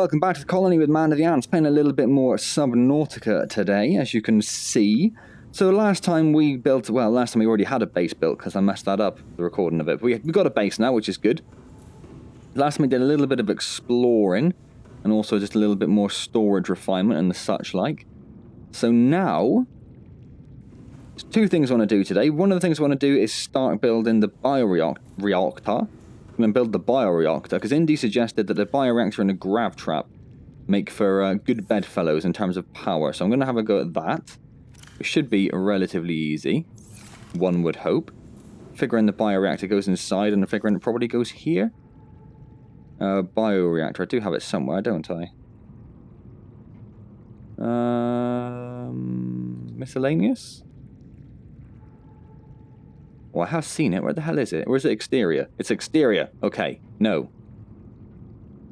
welcome back to the colony with Man of the Antz, playing a little bit more Subnautica today, as you can see. So last time we already had a base built, because I messed that up, the recording of it. We got a base now, which is good. Last time we did a little bit of exploring, and also just a little bit more storage refinement and the such like. So now, there's two things I want to do today. One of the things I want to do is start building the bioreactor. I'm going to build the bioreactor, because Indy suggested that the bioreactor and the grav trap make for good bedfellows in terms of power. So I'm going to have a go at that. It should be relatively easy, one would hope. Figuring the bioreactor goes inside, and figuring it probably goes here. Bioreactor, I do have it somewhere, don't I? Miscellaneous? Oh, I have seen it. Where the hell is it? Or is it exterior? It's exterior. Okay. No.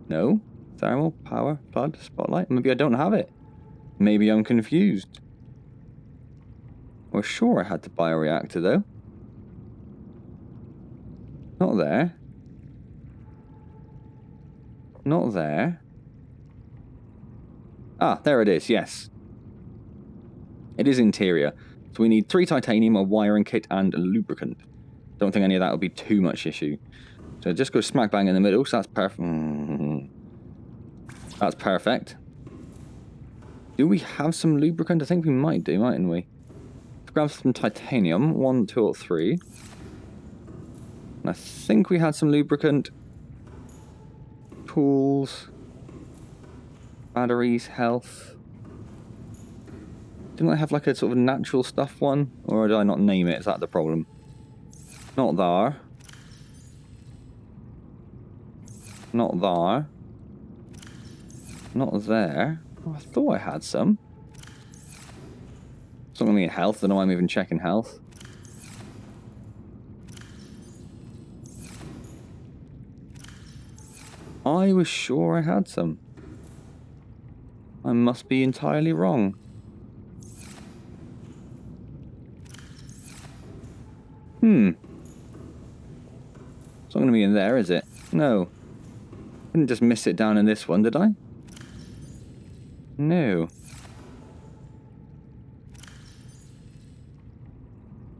No? Thermal, power, flood, spotlight? Maybe I don't have it. Maybe I'm confused. Well, sure I had the bioreactor, though. Not there. Not there. Ah, there it is, yes. It is interior. So we need 3 titanium, a wiring kit, and a lubricant. Don't think any of that will be too much issue. So just go smack bang in the middle, so that's perfect. That's perfect. Do we have some lubricant? I think we might do, mightn't we? Let's grab some titanium. 1, 2, or 3. And I think we had some lubricant. Tools. Batteries, health. Didn't I have like a sort of natural stuff one? Or did I not name it? Is that the problem? Not there. Not there. Not there. Oh, I thought I had some. Something in health. I don't know why I'm even checking health. I was sure I had some. I must be entirely wrong. It's not going to be in there, is it? No. Didn't just miss it down in this one, did I? No.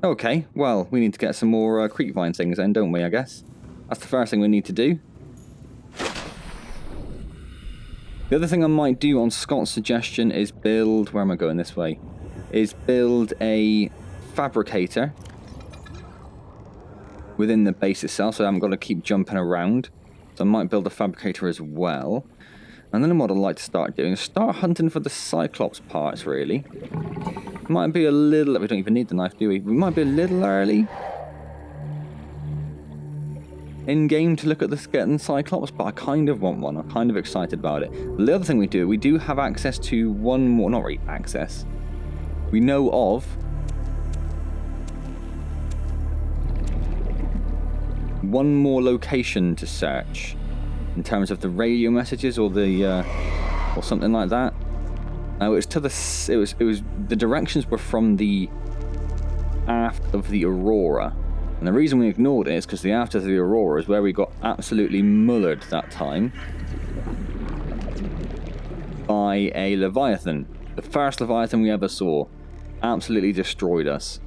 Okay, well, we need to get some more creepvine things then, don't we, I guess? That's the first thing we need to do. The other thing I might do on Scott's suggestion is build... Where am I going this way? Is build a fabricator within the base itself, so I haven't got to keep jumping around. So I might build a fabricator as well. And then what I'd like to start doing is start hunting for the Cyclops parts, really. Might be a little... We don't even need the knife, do we? We might be a little early in-game to look at this getting Cyclops, but I kind of want one. I'm kind of excited about it. The other thing we do have access to one more... Not really access. We know of... one more location to search in terms of the radio messages or the or something like that. It was to the the directions were from the aft of the Aurora, and the reason we ignored it is because the aft of the Aurora is where we got absolutely mullered that time by a Leviathan. The first Leviathan we ever saw absolutely destroyed us.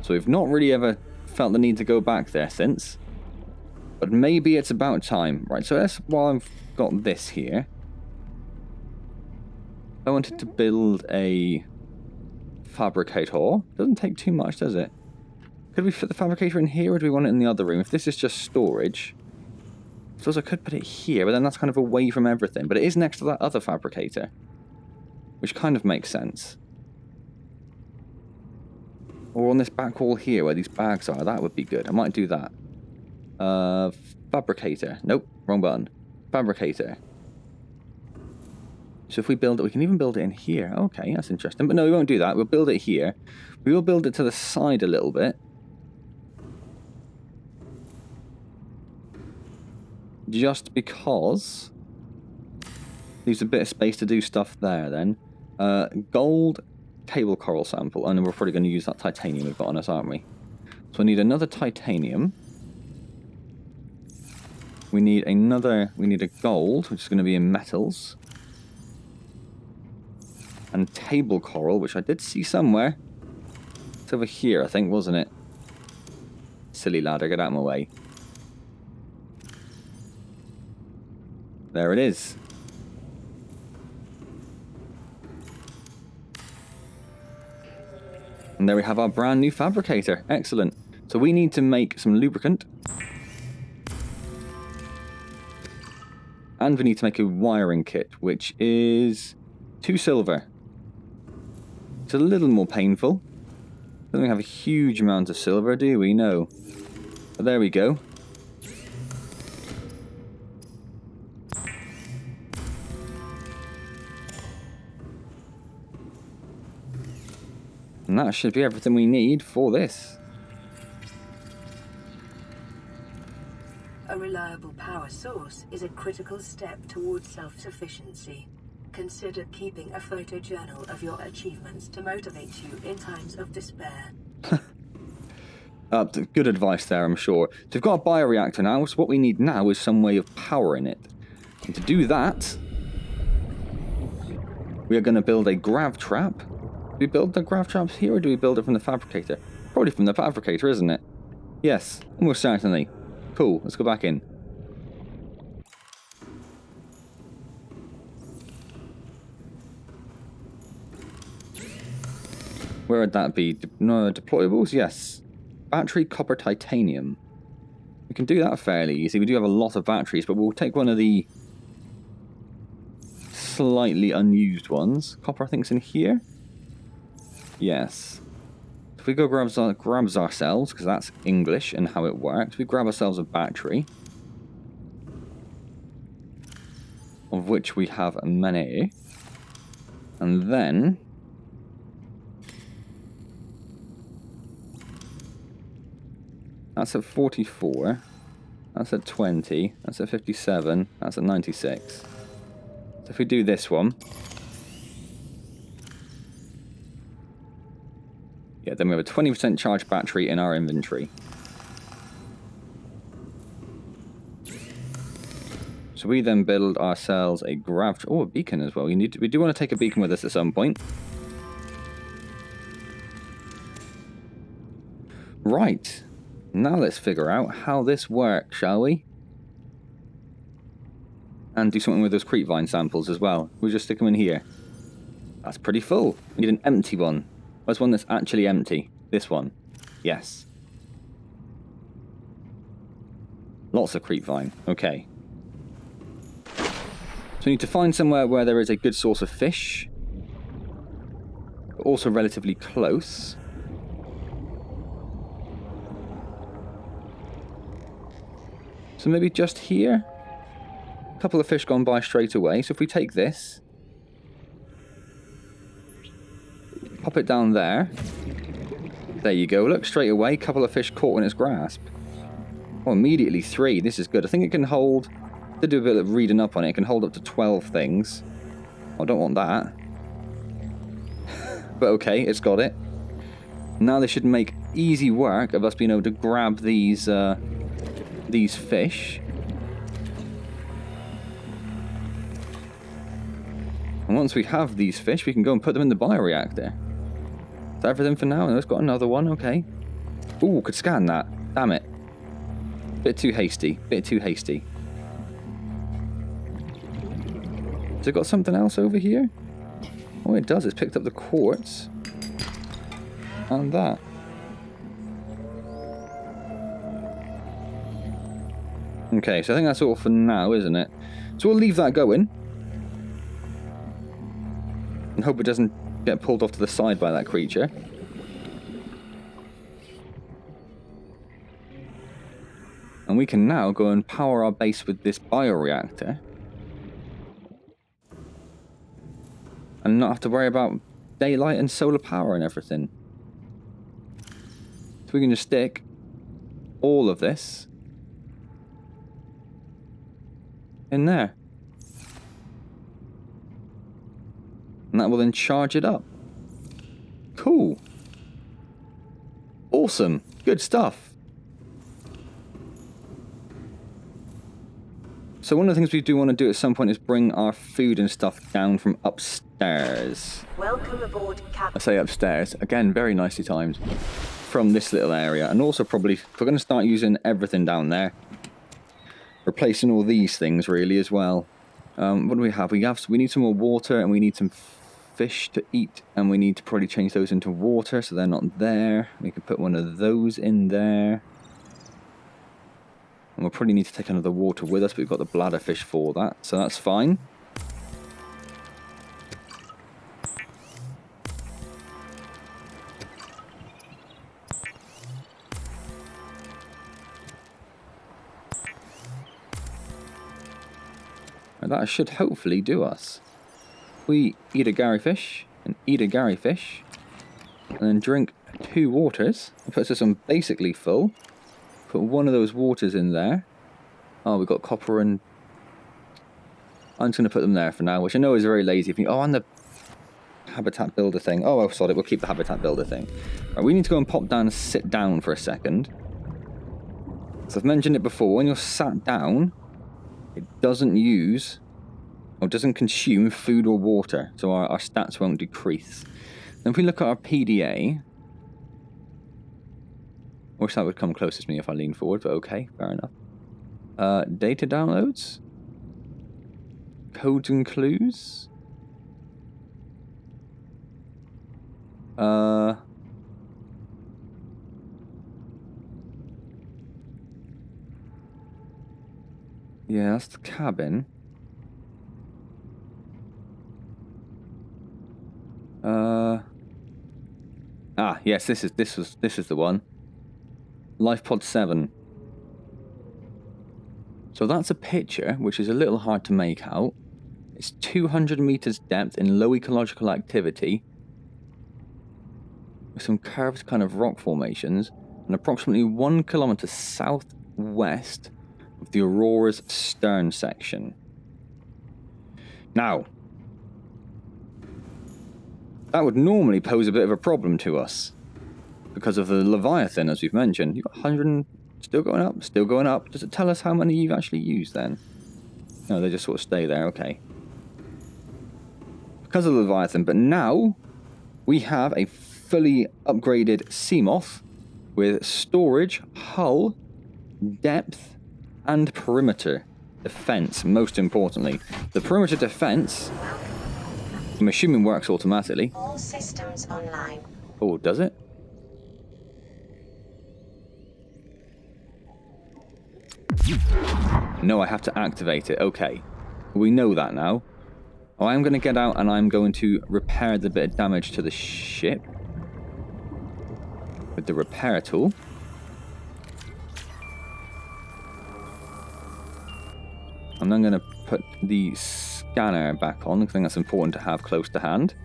So we've not really ever felt the need to go back there since. But maybe it's about time. Right, so that's why I've got this here. I wanted to build a fabricator. Doesn't take too much, does it? Could we fit the fabricator in here, or do we want it in the other room? If this is just storage, I suppose I could put it here, but then that's kind of away from everything. But it is next to that other fabricator, which kind of makes sense. Or on this back wall here, where these bags are, that would be good. I might do that. Fabricator. Nope, wrong button. Fabricator. So if we build it, we can even build it in here. Okay, that's interesting. But no, we won't do that. We'll build it here. We will build it to the side a little bit. Just because leaves a bit of space to do stuff there then. Gold table coral sample. And we're probably going to use that titanium we've got on us, aren't we? So I need another titanium. We need a gold, which is going to be in metals. And table coral, which I did see somewhere. It's over here, I think, wasn't it? Silly ladder, get out of my way. There it is. And there we have our brand new fabricator. Excellent. So we need to make some lubricant. And we need to make a wiring kit, which is 2 silver. It's a little more painful. Doesn't have a huge amount of silver, do we? No. But there we go. And that should be everything we need for this. A reliable power source is a critical step towards self-sufficiency. Consider keeping a photojournal of your achievements to motivate you in times of despair. Good advice there, I'm sure. So we've got a bioreactor now, so what we need now is some way of powering it. And to do that, we are going to build a grav trap. Do we build the grav traps here, or do we build it from the fabricator? Probably from the fabricator, isn't it? Yes, almost certainly. Cool, let's go back in. Where would that be? No, deployables? Yes. Battery copper titanium. We can do that fairly easy. We do have a lot of batteries, but we'll take one of the slightly unused ones. Copper, I think, is in here. Yes. If we go grabs ourselves, because that's English and how it works, we grab ourselves a battery. Of which we have many. And then that's at 44. That's at 20. That's at 57. That's at 96. So if we do this one. Yeah, then we have a 20% charged battery in our inventory. So we then build ourselves a grav... Oh, a beacon as well. We do want to take a beacon with us at some point. Right. Now let's figure out how this works, shall we? And do something with those creep vine samples as well. We'll just stick them in here. That's pretty full. We need an empty one. Where's one that's actually empty? This one. Yes. Lots of creep vine. Okay. So we need to find somewhere where there is a good source of fish. But also relatively close. So maybe just here. A couple of fish gone by straight away. So if we take this. Pop it down there. There you go. Look, straight away. Couple of fish caught in its grasp. Oh, immediately 3. This is good. I think it can hold... To do a bit of reading up on it, it can hold up to 12 things. I don't want that. But okay, it's got it. Now this should make easy work of us being able to grab these fish. And once we have these fish, we can go and put them in the bioreactor. Is that everything for now? No, it's got another one, okay. Ooh, could scan that. Damn it. Bit too hasty. Bit too hasty. Has it got something else over here? Oh, it does. It's picked up the quartz. And that. Okay, so I think that's all for now, isn't it? So we'll leave that going. And hope it doesn't get pulled off to the side by that creature. And we can now go and power our base with this bioreactor. And not have to worry about daylight and solar power and everything. So we can just stick all of this in there. And that will then charge it up. Cool. Awesome. Good stuff. So one of the things we do want to do at some point is bring our food and stuff down from upstairs. upstairs. Welcome aboard, I Captain. say upstairs. Again, very nicely timed. From this little area. And also probably, if we're going to start using everything down there, replacing all these things really as well. What do we have? We need some more water and we need some fish to eat. And we need to probably change those into water so they're not there. We can put one of those in there. And we'll probably need to take another water with us, but we've got the bladder fish for that, so that's fine. And that should hopefully do us. We eat a Gary fish, and eat a Gary fish, and then drink 2 waters. It puts us on basically full. Put one of those waters in there. Oh, we've got copper and... I'm just going to put them there for now, which I know is very lazy. Oh, and the habitat builder thing. Oh, I've sorry, we'll keep the habitat builder thing. Right, we need to go and pop down and sit down for a second. So I've mentioned it before, when you're sat down, it doesn't use, or doesn't consume food or water, so our stats won't decrease. Then if we look at our PDA... I wish that would come closest to me if I lean forward, but okay, fair enough. Data downloads. Codes and clues. Yeah, that's the cabin. Yes, this is the one. Life Pod 7. So that's a picture, which is a little hard to make out. It's 200 meters depth in low ecological activity, with some curved kind of rock formations, and approximately 1 kilometer southwest of the Aurora's stern section. Now, that would normally pose a bit of a problem to us, because of the Leviathan, as we've mentioned. You've got 100 and still going up, still going up. Does it tell us how many you've actually used then? No, they just sort of stay there, okay. Because of the Leviathan, but now we have a fully upgraded Sea Moth with storage, hull, depth, and perimeter defense, most importantly. The perimeter defense, I'm assuming, works automatically. All systems online. Oh, does it? No, I have to activate it. Okay. We know that now. Oh, I'm going to get out and I'm going to repair the bit of damage to the ship with the repair tool. And I'm going to put the scanner back on. I think that's important to have close to hand.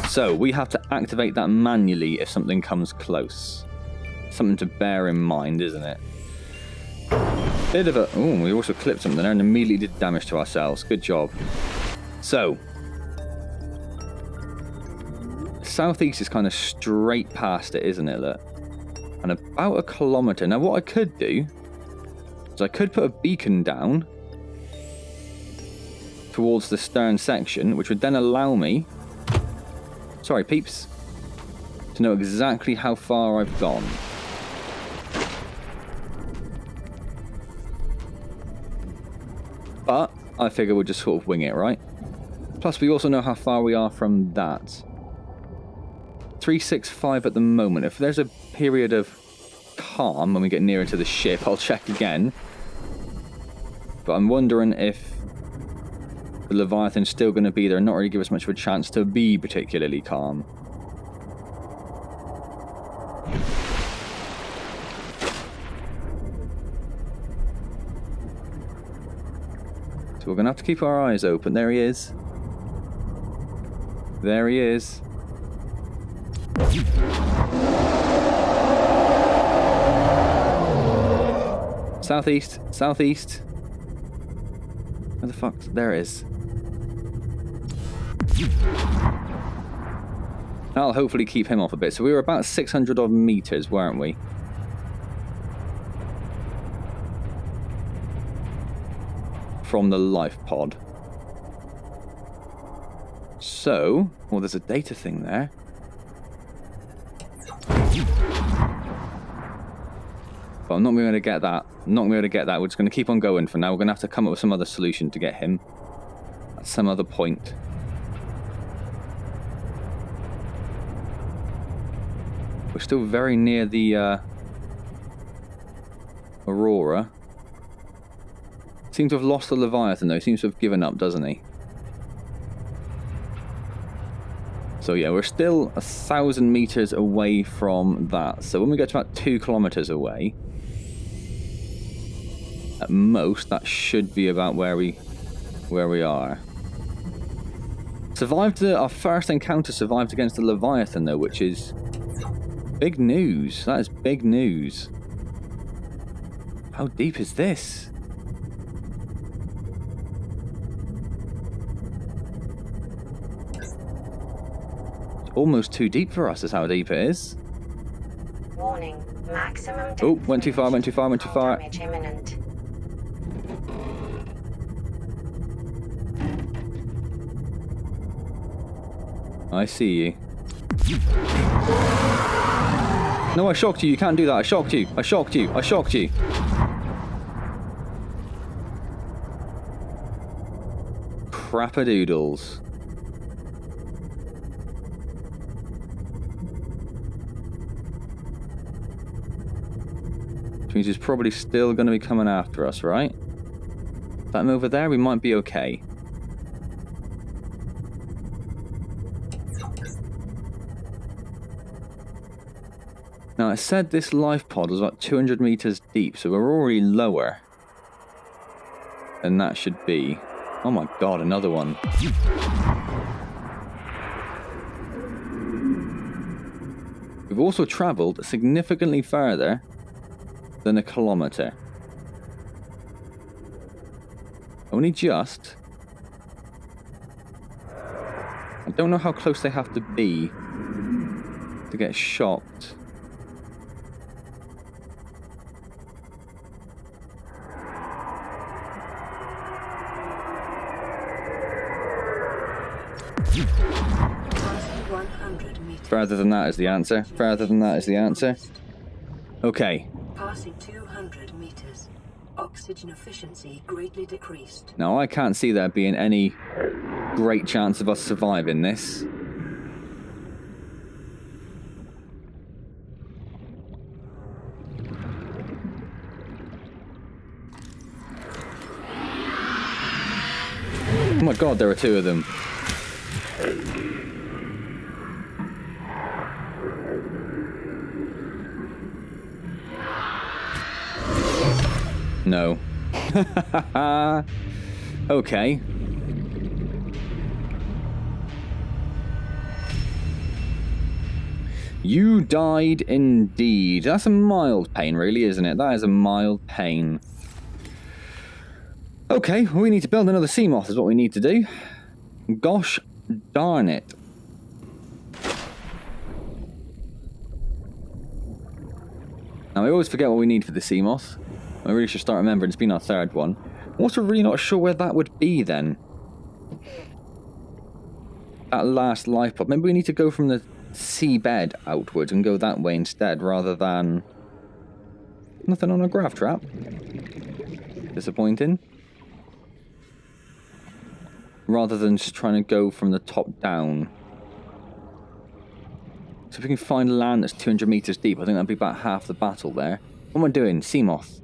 So, we have to activate that manually if something comes close. Something to bear in mind, isn't it? Bit of a... Oh, we also clipped something there and immediately did damage to ourselves. Good job. So, southeast is kind of straight past it, isn't it? Look. And about 1 kilometer. Now, what I could do is I could put a beacon down towards the stern section, which would then allow me... Sorry, peeps. To know exactly how far I've gone. But I figure we'll just sort of wing it, right? Plus, we also know how far we are from that. 365 at the moment. If there's a period of calm when we get nearer to the ship, I'll check again. But I'm wondering if the Leviathan's still going to be there and not really give us much of a chance to be particularly calm. So we're going to have to keep our eyes open. There he is. There he is. Southeast. Southeast. Where the fuck? There it is. That'll hopefully keep him off a bit. So we were about 600 odd meters, weren't we? From the life pod. So, well, there's a data thing there. But I'm not going to be able to get that. I'm not going to be able to get that. We're just going to keep on going for now. We're going to have to come up with some other solution to get him at some other point. We're still very near the Aurora. Seems to have lost the Leviathan though. Seems to have given up, doesn't he? So yeah, we're still 1,000 meters away from that. So when we get to about 2 kilometers away, at most, that should be about where we are. Survived our first encounter. Survived against the Leviathan though, which is big news. That is big news. How deep is this? Almost too deep for us is how deep it is. Warning, maximum Oh, went too far, went too far, went too far. damage imminent. I see you. No, I shocked you. You can't do that. I shocked you. I shocked you. I shocked you. Crap-a-doodles. Which means he's probably still going to be coming after us, right? That him over there, we might be okay. Now, I said this life pod was about 200 meters deep, so we're already lower than that should be. Oh my god, another one. We've also travelled significantly further than a kilometre. Only just. I don't know how close they have to be to get shocked. Further than that is the answer. Further than that is the answer. Okay. Passing 200 meters. Oxygen efficiency greatly decreased. Now I can't see there being any great chance of us surviving this. Oh my god, there are 2 of them. No. Okay. You died indeed. That's a mild pain, really, isn't it? That is a mild pain. Okay, we need to build another Sea Moth is what we need to do. Gosh darn it. Now, I always forget what we need for the Sea Moth. I really should start remembering. It's been our 3rd one. I'm also really not sure where that would be then. That last life pod. Maybe we need to go from the seabed outwards and go that way instead, rather than... Nothing on a graph trap. Disappointing. Rather than just trying to go from the top down. So if we can find land that's 200 meters deep, I think that'd be about half the battle there. What am I doing? Sea Moth.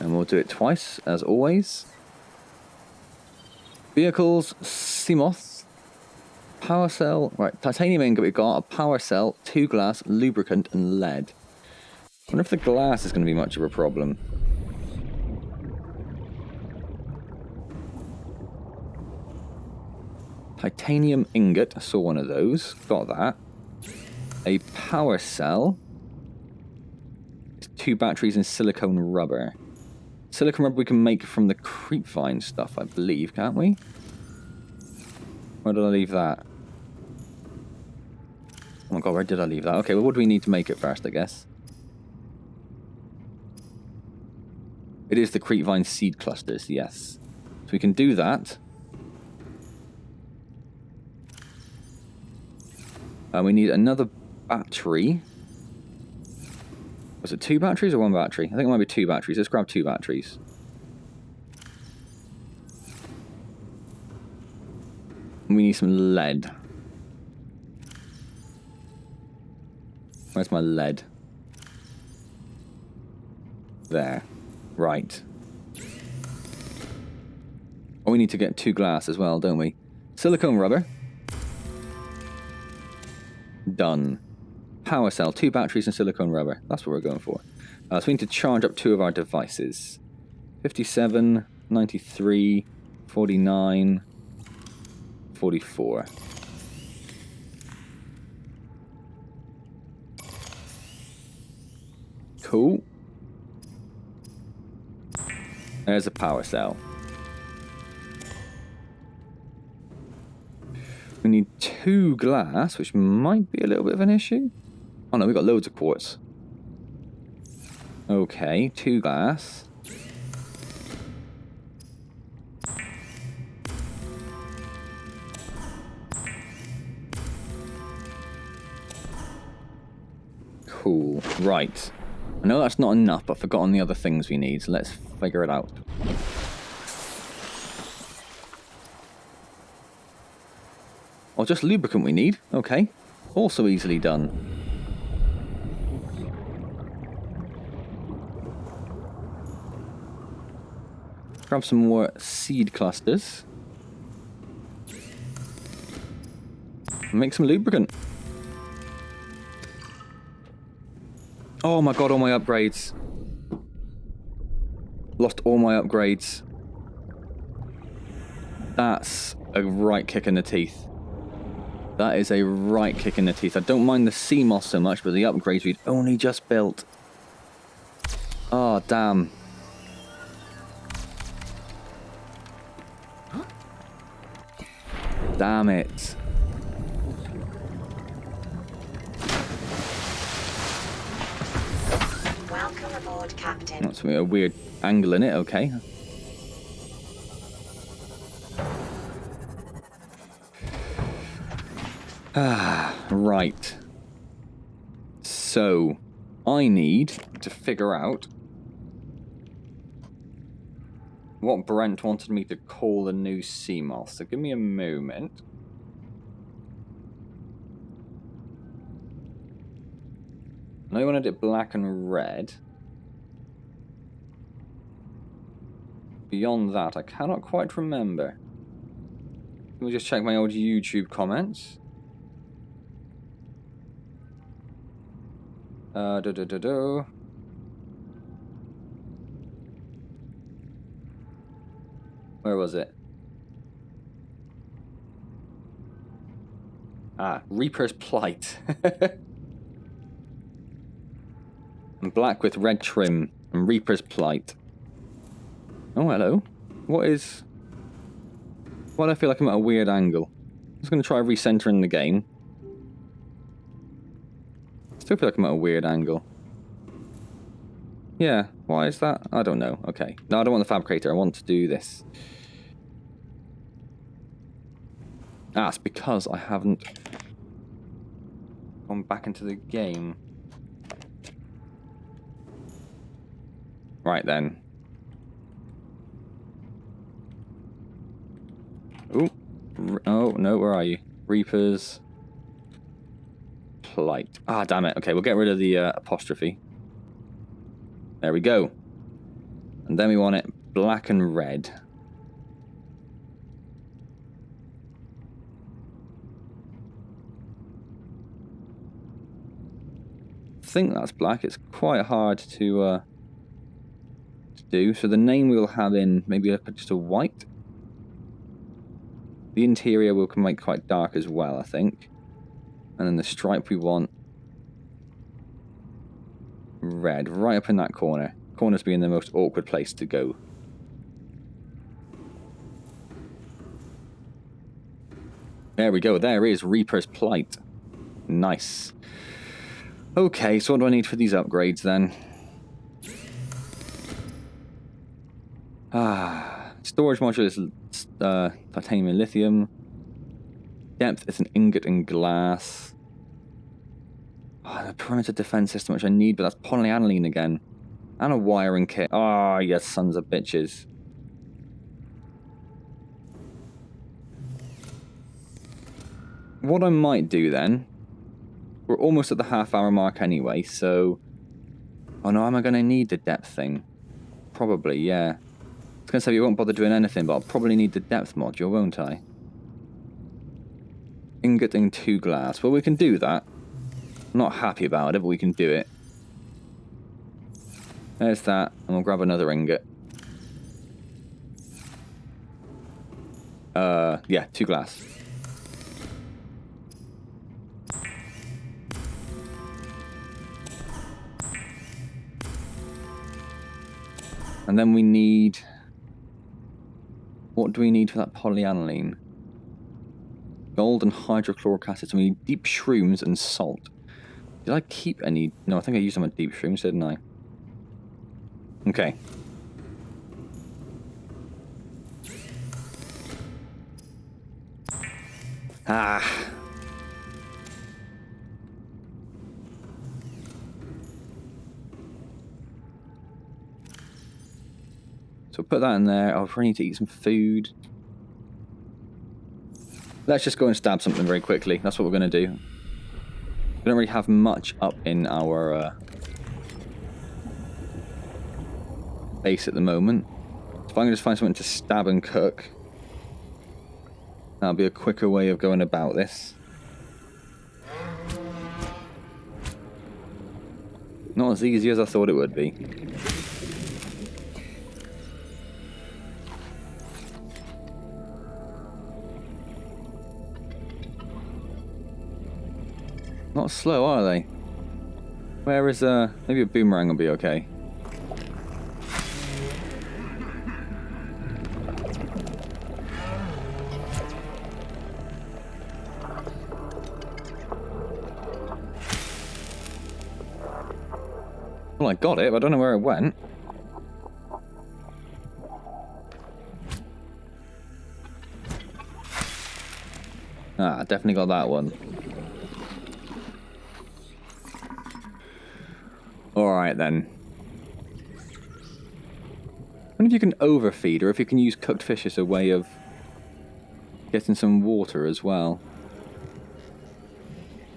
And we'll do it twice, as always. Vehicles, Sea Moth, power cell, right, titanium ingot we've got, a power cell, 2 glass, lubricant, and lead. I wonder if the glass is going to be much of a problem. Titanium ingot, I saw one of those, got that. A power cell. 2 batteries and silicone rubber. Silicone rubber we can make from the creepvine stuff, I believe, can't we? Where did I leave that? Oh my god, where did I leave that? Okay, well, what do we need to make it first, I guess? It is the Creepvine seed clusters, yes. So we can do that. We need another battery. Was it 2 batteries or 1 battery? I think it might be 2 batteries. Let's grab 2 batteries. We need some lead. Where's my lead? There. Right. Oh, we need to get 2 glass as well, don't we? Silicone rubber. Done. Power cell, 2 batteries and silicone rubber. That's what we're going for. So we need to charge up 2 of our devices. 57, 93, 49, 44. Cool. There's a power cell. We need 2 glass, which might be a little bit of an issue. Oh no, we've got loads of quartz. Okay, 2 glass. Cool. Right. I know that's not enough, but I've forgotten the other things we need, so let's figure it out. Oh, just lubricant we need. Okay. Also easily done. Grab some more seed clusters. Make some lubricant. Oh my god, all my upgrades. Lost all my upgrades. That's a right kick in the teeth. That is a right kick in the teeth. I don't mind the Sea Moth so much, but the upgrades we'd only just built. Oh, damn. Damn it. Welcome aboard, Captain. That's a weird angle in it, okay. Right. So, I need to figure out what Brent wanted me to call the new Sea Moth. So give me a moment. I know I wanted it black and red. Beyond that, I cannot quite remember. Let me just check my old YouTube comments. Where was it? Ah, Reaper's Plight. And black with red trim. And Reaper's Plight. Oh, hello. What is... Why do I feel like I'm at a weird angle? I'm just going to try recentering the game. Still feel like I'm at a weird angle. Yeah, why is that? I don't know. Okay. No, I don't want the fabricator. I want to do this. Ah, it's because I haven't gone back into the game. Right then. Ooh. Oh, no, where are you? Reapers. Plight. Ah, damn it. Okay, we'll get rid of the apostrophe. There we go. And then we want it black and red. I think that's black. It's quite hard to do. So the name we'll have in maybe just a white. The interior we'll make quite dark as well, I think. And then the stripe we want red, right up in that corner. Corners being the most awkward place to go. There we go, there is Reaper's Plight. Nice. Okay, so what do I need for these upgrades then? Storage module is titanium and lithium. Depth is an ingot and glass. The perimeter defense system, which I need, but that's polyaniline again. And a wiring kit. You sons of bitches. What I might do then, we're almost at the half-hour mark anyway, so... Oh no, am I going to need the depth thing? Probably, yeah. I was going to say we won't bother doing anything, but I'll probably need the depth module, won't I? Ingot and 2 glass. Well, we can do that. I'm not happy about it, but we can do it. There's that, and we'll grab another ingot. Yeah, 2 glass. And then we need... What do we need for that polyaniline? Gold and hydrochloric acid. So we need deep shrooms and salt. Did I keep any... No, I think I used them on deep shrooms, didn't I? Okay. So put that in there. I'll probably need to eat some food. Let's just go and stab something very quickly. That's what we're going to do. We don't really have much up in our base at the moment. So if I can just find something to stab and cook, that'll be a quicker way of going about this. Not as easy as I thought it would be. Not slow, are they? Where is maybe a boomerang will be okay. Well, I got it, but I don't know where it went. Definitely got that one. Alright then. I wonder if you can overfeed, or if you can use cooked fish as a way of getting some water as well.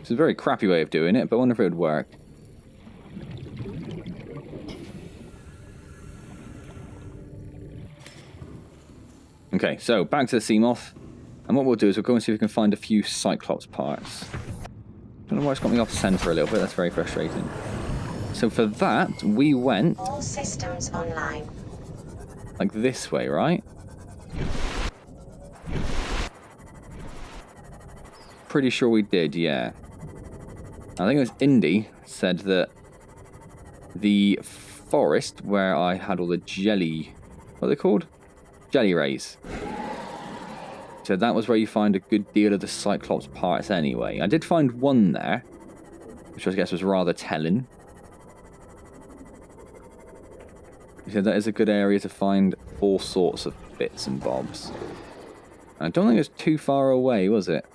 It's a very crappy way of doing it, but I wonder if it would work. Okay, so back to the Sea Moth. And what we'll do is we'll go and see if we can find a few Cyclops parts. Don't know why it's got me off center a little bit, that's very frustrating. So for that, we went... All systems online. Like this way, right? Pretty sure we did, yeah. I think it was Indy said that the forest where I had all the jelly... What are they called? Jelly rays. So that was where you find a good deal of the Cyclops parts anyway. I did find one there, which I guess was rather telling. He said that is a good area to find all sorts of bits and bobs. I don't think it was too far away, was it?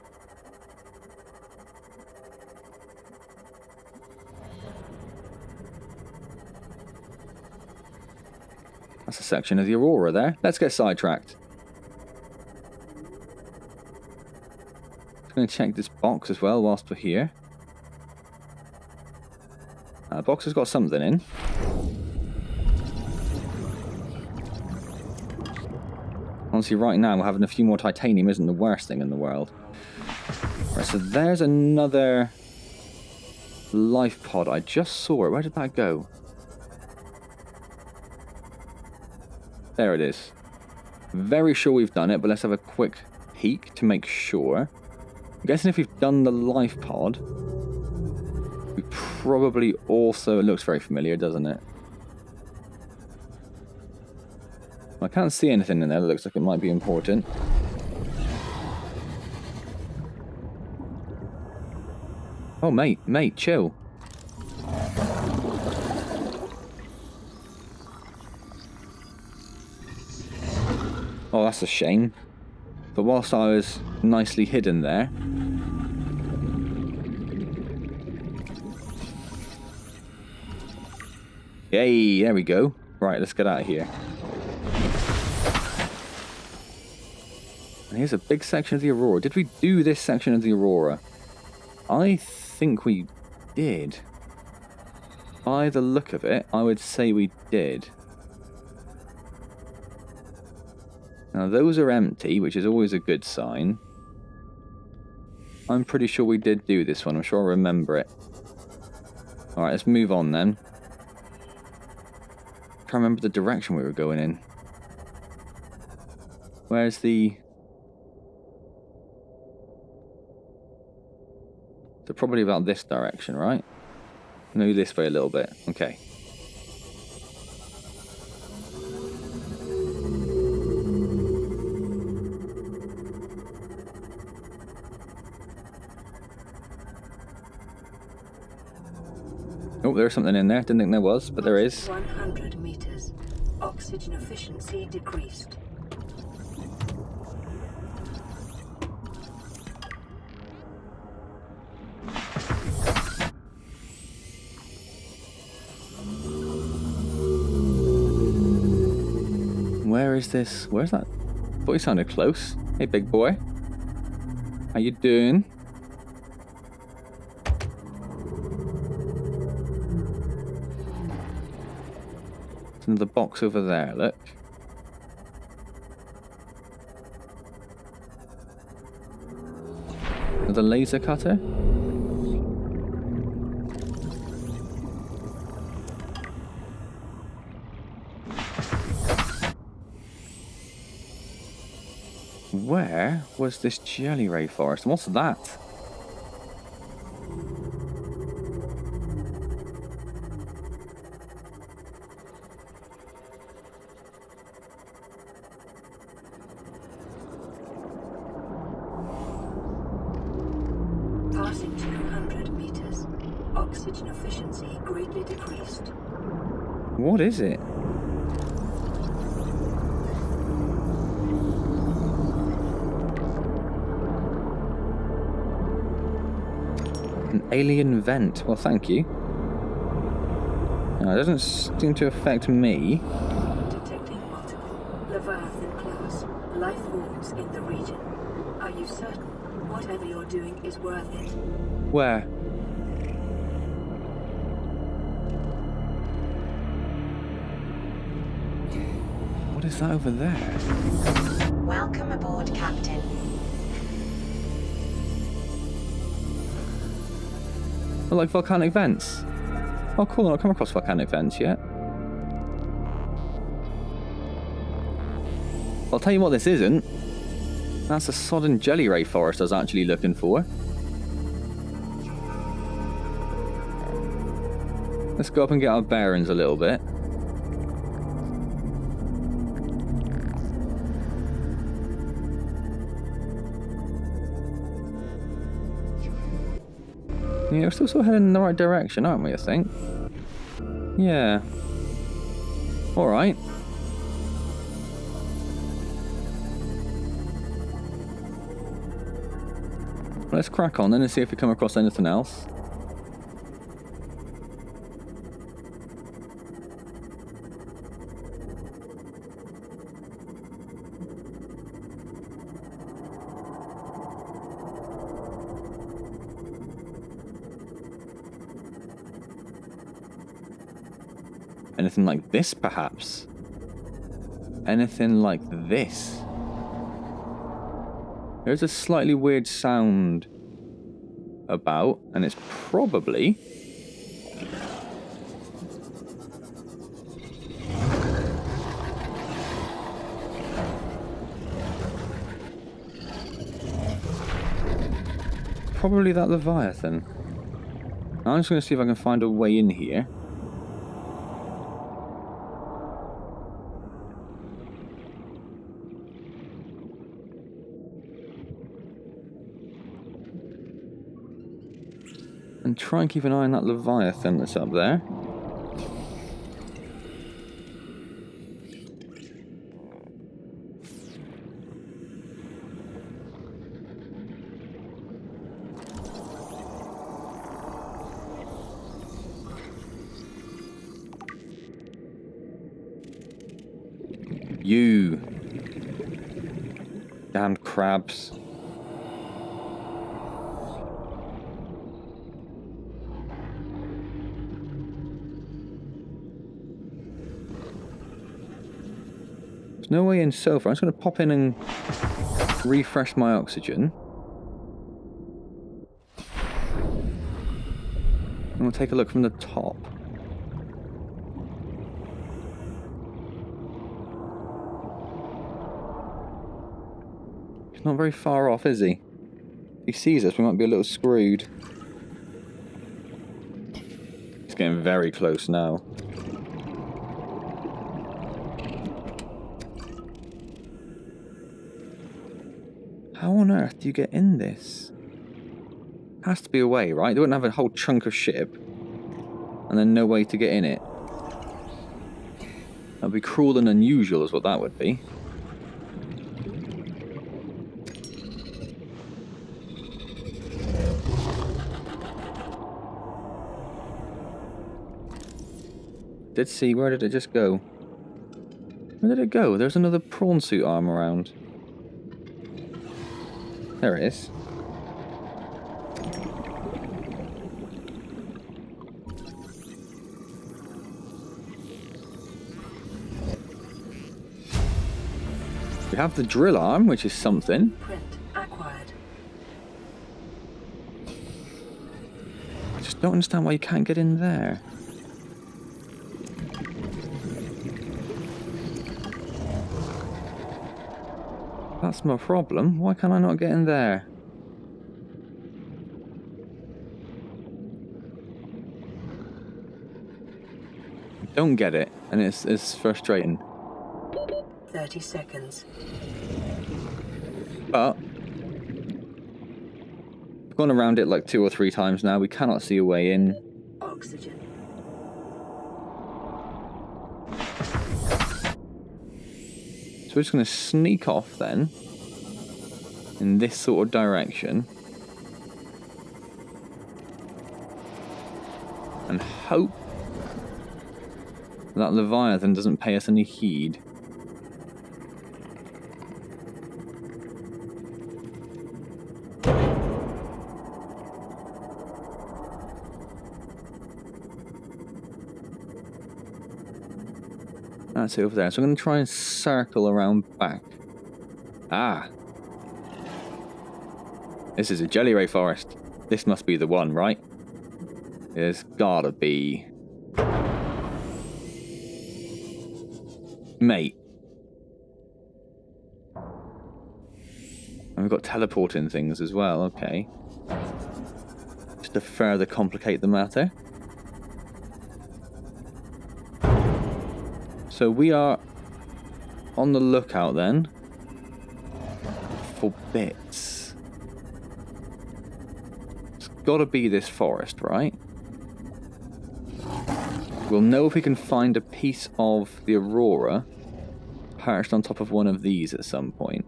That's a section of the Aurora there. Let's get sidetracked. I'm going to check this box as well whilst we're here. The box has got something in. Honestly, right now, we're having a few more titanium isn't the worst thing in the world. Right, so there's another life pod. I just saw it. Where did that go? There it is. Very sure we've done it, but let's have a quick peek to make sure. I'm guessing if we've done the life pod, we probably also... It looks very familiar, doesn't it? I can't see anything in there that looks like it might be important. Oh, mate, chill. Oh, that's a shame. But whilst I was nicely hidden there... Yay, there we go. Right, let's get out of here. And here's a big section of the Aurora. Did we do this section of the Aurora? I think we did. By the look of it, I would say we did. Now those are empty, which is always a good sign. I'm pretty sure we did do this one. I'm sure I remember it. Alright, let's move on then. Can't remember the direction we were going in. Where's the... So probably about this direction, right? Maybe this way a little bit. Okay. Oh, there's something in there. Didn't think there was, but there is. 100 meters. Oxygen efficiency decreased. Where is this? Where's that? Thought he sounded close. Hey, big boy. How you doing? There's another box over there, look. Another laser cutter? Where was this jelly ray forest? What's that? Passing 200 meters. Oxygen efficiency greatly decreased. What is it? An alien vent. Well, thank you. No, it doesn't seem to affect me. Detecting multiple Leviathan class life forms in the region. Are you certain whatever you're doing is worth it? Where? What is that over there? Welcome aboard, Captain. Oh, like volcanic vents. Oh, cool. I've not come across volcanic vents yet. I'll tell you what this isn't. That's a sodden jelly ray forest I was actually looking for. Let's go up and get our bearings a little bit. Yeah, we're still sort of heading in the right direction, aren't we, I think? Yeah. Alright. Let's crack on then and see if we come across anything else. Anything like this, perhaps? Anything like this? There's a slightly weird sound about, and it's probably... probably that Leviathan. I'm just going to see if I can find a way in here. And try and keep an eye on that Leviathan that's up there. You. Damned crabs. There's no way in so far. I'm just going to pop in and refresh my oxygen. And we'll take a look from the top. He's not very far off, is he? If he sees us, we might be a little screwed. He's getting very close now. How on earth do you get in this? Has to be a way, right? They wouldn't have a whole chunk of ship and then no way to get in it. That'd be cruel and unusual is what that would be. Did see, where did it just go? Where did it go? There's another prawn suit arm around. There it is. We have the drill arm, which is something. Print acquired. I just don't understand why you can't get in there. That's my problem. Why can't I not get in there? I don't get it, and it's frustrating. 30 seconds. But we've gone around it like 2 or 3 times now. We cannot see a way in. Oxygen. So we're just going to sneak off then in this sort of direction and hope that Leviathan doesn't pay us any heed. That's it over there. So I'm going to try and circle around back. Ah. This is a jelly ray forest. This must be the one, right? There's gotta be. Mate. And we've got teleporting things as well, okay. Just to further complicate the matter. So we are on the lookout then for bits. It's got to be this forest, right? We'll know if we can find a piece of the Aurora perched on top of one of these at some point.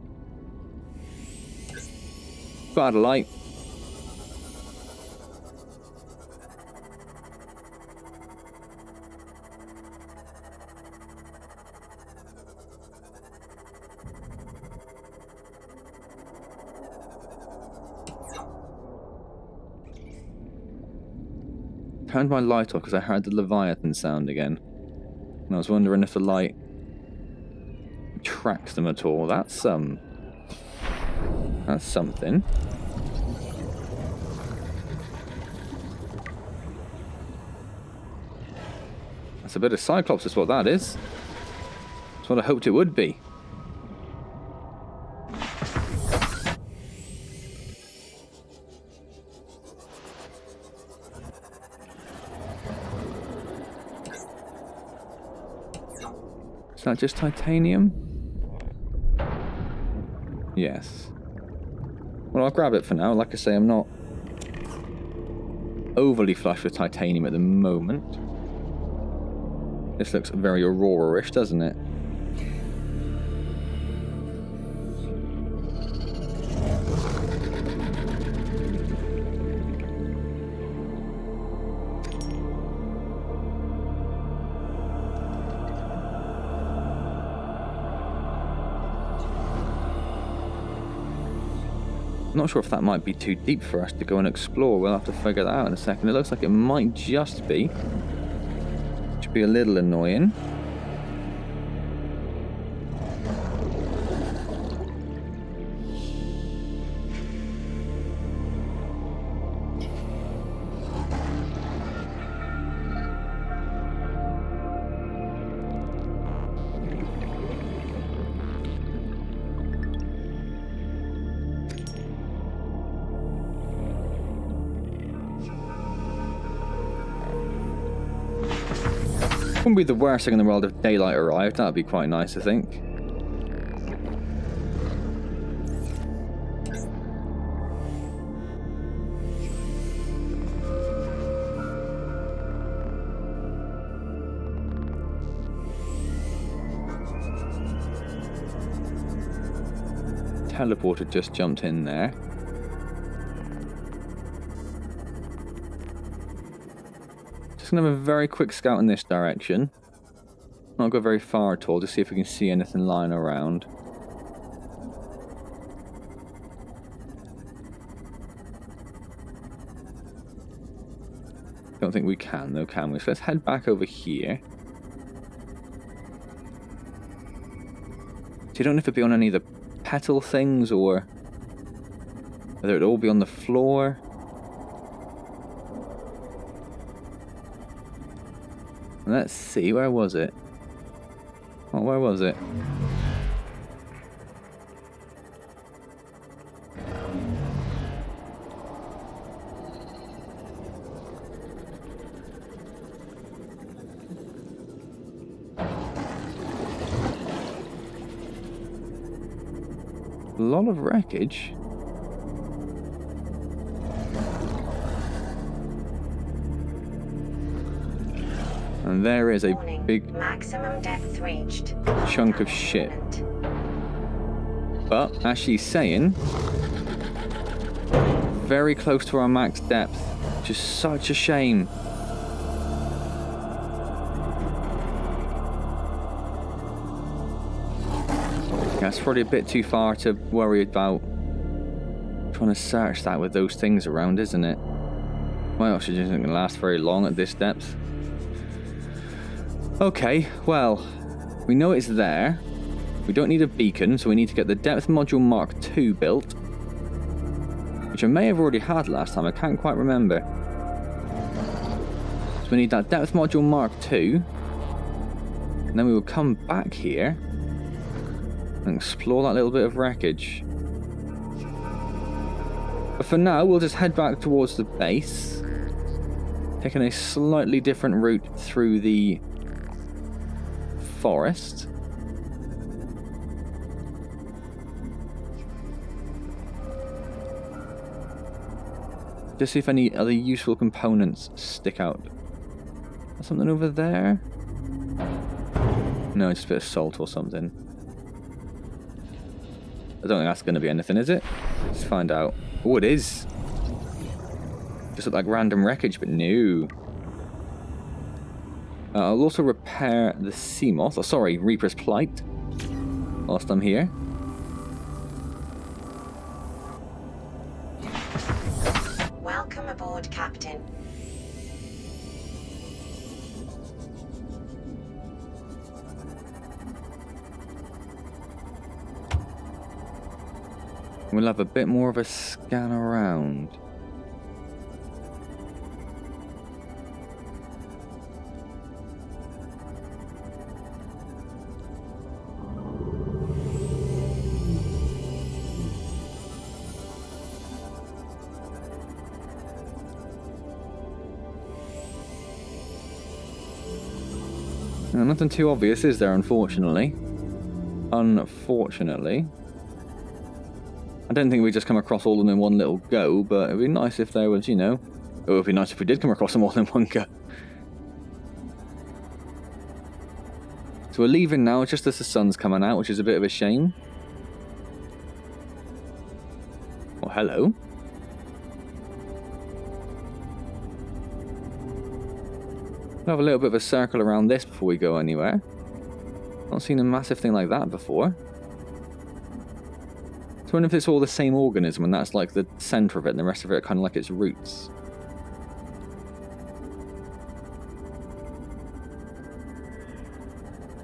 Got a light. Turned my light off because I heard the Leviathan sound again. And I was wondering if the light tracks them at all. That's something. That's a bit of Cyclops is what that is. That's what I hoped it would be. Is that just titanium? Yes. Well, I'll grab it for now. Like I say, I'm not overly flush with titanium at the moment. This looks very Aurora-ish, doesn't it? I'm not sure if that might be too deep for us to go and explore. We'll have to figure that out in a second. It looks like it might just be. Which would be a little annoying. Wouldn't be the worst thing in the world if daylight arrived. That'd be quite nice, I think. Teleporter just jumped in there. Just gonna have a very quick scout in this direction. Not go very far at all, just see if we can see anything lying around. Don't think we can though, can we? So let's head back over here. So you don't know if it'd be on any of the petal things or whether it'd all be on the floor. Let's see, where was it? Oh, where was it? A lot of wreckage. And there is a big Maximum depth reached. chunk of shit. But, as she's saying, very close to our max depth. Which is such a shame. That's probably a bit too far to worry about trying to search that with those things around, isn't it? My oxygen isn't going to last very long at this depth. Okay, well, we know it's there. We don't need a beacon, so we need to get the depth module Mark II built. Which I may have already had last time, I can't quite remember. So we need that depth module Mark II. And then we will come back here and explore that little bit of wreckage. But for now, we'll just head back towards the base. Taking a slightly different route through the forest. Just see if any other useful components stick out. Something over there? No, just a bit of salt or something. I don't think that's going to be anything, is it? Let's find out. Oh, it is. Just look like random wreckage, but no. I'll also repair the Sea Moth. Oh, sorry, Reaper's Plight. Whilst I'm here. Welcome aboard, Captain. We'll have a bit more of a scan around. No, nothing too obvious, is there, unfortunately? Unfortunately. I don't think we just come across all of them in one little go, but it'd be nice if there was, you know... It would be nice if we did come across them all in one go. So we're leaving now just as the sun's coming out, which is a bit of a shame. Oh, hello. We'll have a little bit of a circle around this before we go anywhere. Not seen a massive thing like that before. So wonder if it's all the same organism and that's like the centre of it and the rest of it are kind of like its roots.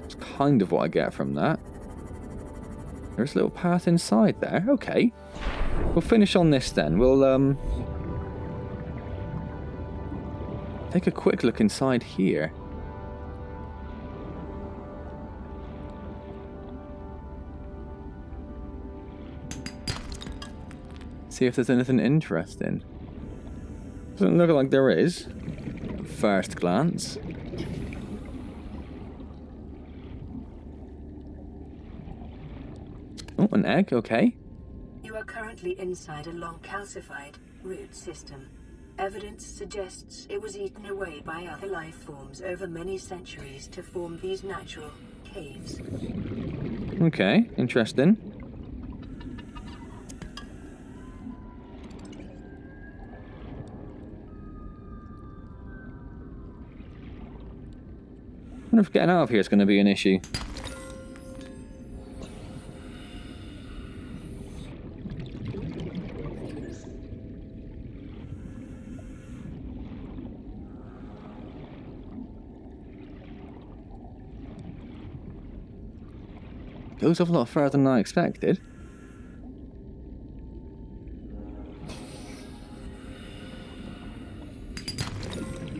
It's kind of what I get from that. There's a little path inside there. Okay. We'll finish on this then. We'll take a quick look inside here. See if there's anything interesting. Doesn't look like there is. First glance. Oh, an egg, okay. You are currently inside a long calcified root system. Evidence suggests it was eaten away by other life forms over many centuries to form these natural caves. Okay, interesting. I wonder if getting out of here is going to be an issue. Goes off a lot further than I expected.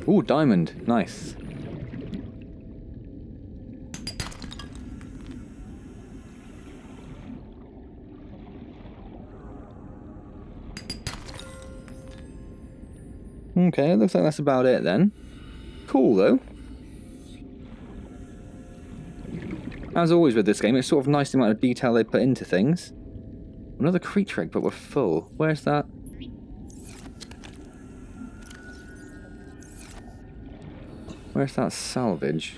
Ooh, diamond. Nice. Okay, it looks like that's about it then. Cool though. As always with this game, it's sort of nice the amount of detail they put into things. Another creature egg, but we're full. Where's that? Where's that salvage?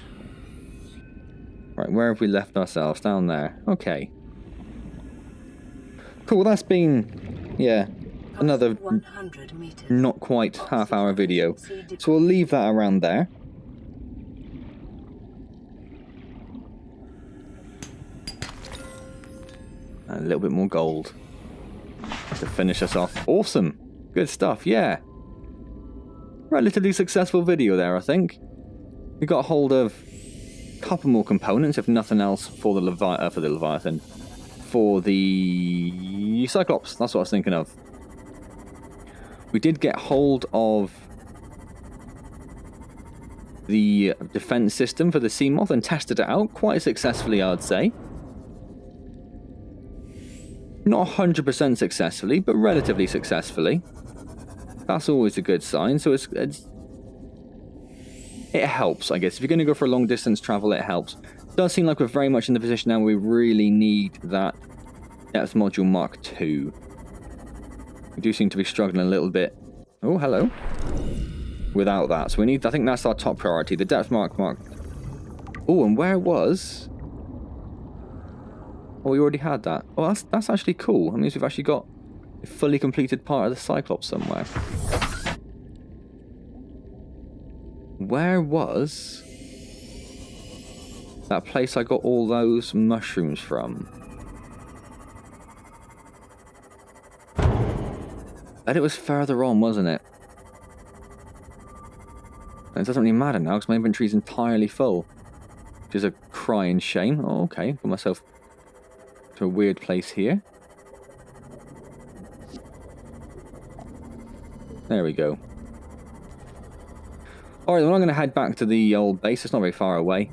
Right, where have we left ourselves? Down there. Okay. Cool, that's been, yeah, another not quite half-hour video. So we'll leave that around there. And a little bit more gold to finish us off. Awesome. Good stuff, yeah. Relatively successful video there, I think. We got hold of a couple more components, if nothing else, for the Leviathan. For the Cyclops, that's what I was thinking of. We did get hold of the defense system for the Sea Moth and tested it out quite successfully, I'd say. Not 100% successfully, but relatively successfully. That's always a good sign. So it helps, I guess. If you're going to go for a long distance travel, it helps. It does seem like we're very much in the position now where we really need that depth module Mark II. We do seem to be struggling a little bit. Oh, hello. Without that. So we need, I think that's our top priority. The depth mark. Oh, and where was... Oh, we already had that. Oh, that's actually cool. That means we've actually got a fully completed part of the Cyclops somewhere. Where was that place I got all those mushrooms from? Bet it was further on, wasn't it? And it doesn't really matter now because my inventory's entirely full. Which is a crying shame. Oh, okay. Got myself to a weird place here. There we go. Alright, well, I'm going to head back to the old base. It's not very far away.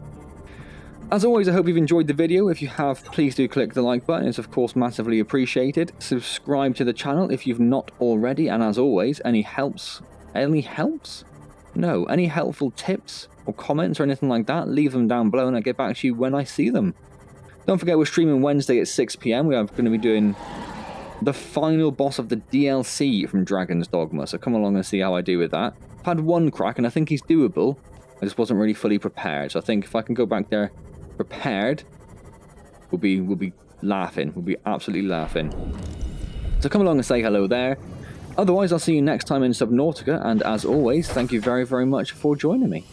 As always, I hope you've enjoyed the video. If you have, please do click the like button. It's of course massively appreciated. Subscribe to the channel if you've not already. And as always, any helps? No, any helpful tips or comments or anything like that, leave them down below and I'll get back to you when I see them. Don't forget we're streaming Wednesday at 6 PM. We are going to be doing the final boss of the DLC from Dragon's Dogma. So come along and see how I do with that. I've had one crack and I think he's doable. I just wasn't really fully prepared. So I think if I can go back there prepared, we'll be laughing. We'll be absolutely laughing. So come along and say hello there. Otherwise, I'll see you next time in Subnautica. And as always, thank you very, very much for joining me.